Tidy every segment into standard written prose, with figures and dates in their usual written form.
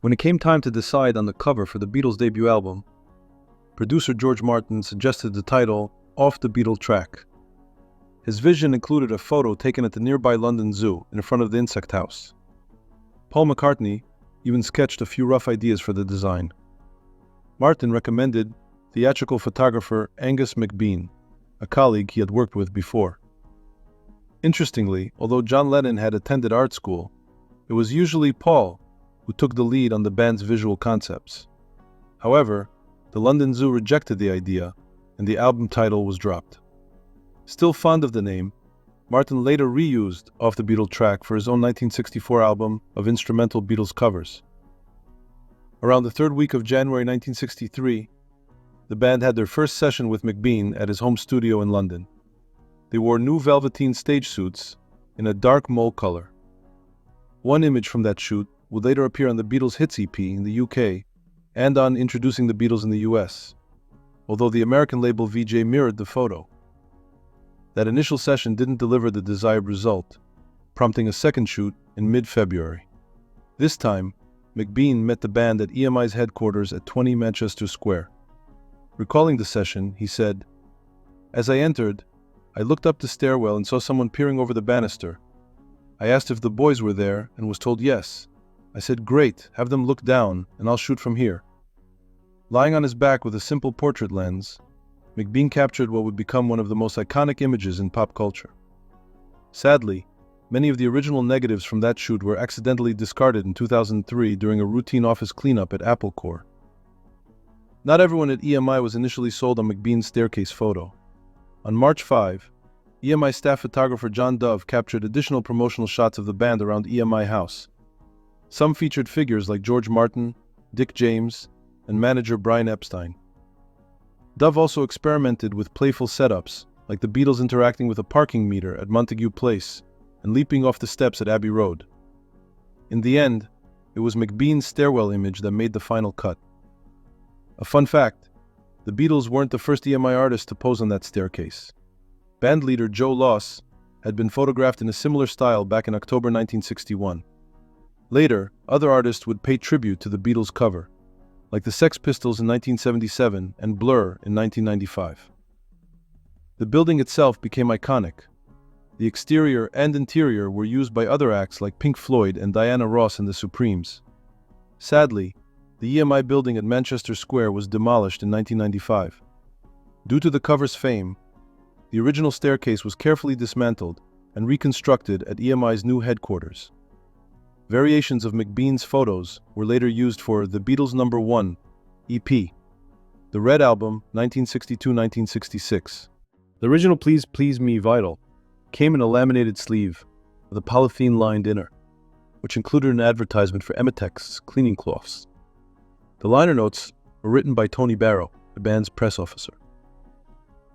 When it came time to decide on the cover for the Beatles' debut album, producer George Martin suggested the title Off the Beatle Track. His vision included a photo taken at the nearby London Zoo in front of the insect house. Paul McCartney even sketched a few rough ideas for the design. Martin recommended theatrical photographer Angus McBean, a colleague he had worked with before. Interestingly, although John Lennon had attended art school, it was usually Paul who took the lead on the band's visual concepts. However, the London Zoo rejected the idea, and the album title was dropped. Still fond of the name, Martin later reused Off the Beatle Track for his own 1964 album of instrumental Beatles covers. Around the third week of January 1963, the band had their first session with McBean at his home studio in London. They wore new velveteen stage suits in a dark mauve color. One image from that shoot would later appear on the Beatles' Hits EP in the UK and on Introducing the Beatles in the US, although the American label VJ mirrored the photo. That initial session didn't deliver the desired result, prompting a second shoot in mid-February. This time, McBean met the band at EMI's headquarters at 20 Manchester Square. Recalling the session, he said, "As I entered, I looked up the stairwell and saw someone peering over the banister. I asked if the boys were there and was told yes. I said, 'Great, have them look down and I'll shoot from here.'" Lying on his back with a simple portrait lens, McBean captured what would become one of the most iconic images in pop culture. Sadly, many of the original negatives from that shoot were accidentally discarded in 2003 during a routine office cleanup at Apple Corps. Not everyone at EMI was initially sold on McBean's staircase photo. On March 5, EMI staff photographer John Dove captured additional promotional shots of the band around EMI House. Some featured figures like George Martin, Dick James, and manager Brian Epstein. Dove also experimented with playful setups, like the Beatles interacting with a parking meter at Montague Place and leaping off the steps at Abbey Road. In the end, it was McBean's stairwell image that made the final cut. A fun fact, the Beatles weren't the first EMI artist to pose on that staircase. Band leader Joe Loss had been photographed in a similar style back in October 1961. Later, other artists would pay tribute to the Beatles' cover, like the Sex Pistols in 1977 and Blur in 1995. The building itself became iconic. The exterior and interior were used by other acts like Pink Floyd and Diana Ross and the Supremes. Sadly, the EMI building at Manchester Square was demolished in 1995. Due to the cover's fame, the original staircase was carefully dismantled and reconstructed at EMI's new headquarters. Variations of McBean's photos were later used for The Beatles No. 1 EP, the Red Album 1962-1966. The original Please Please Me Vital came in a laminated sleeve with a polythene-lined inner, which included an advertisement for Emitex's cleaning cloths. The liner notes were written by Tony Barrow, the band's press officer.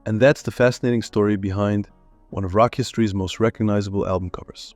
And that's the fascinating story behind one of rock history's most recognizable album covers.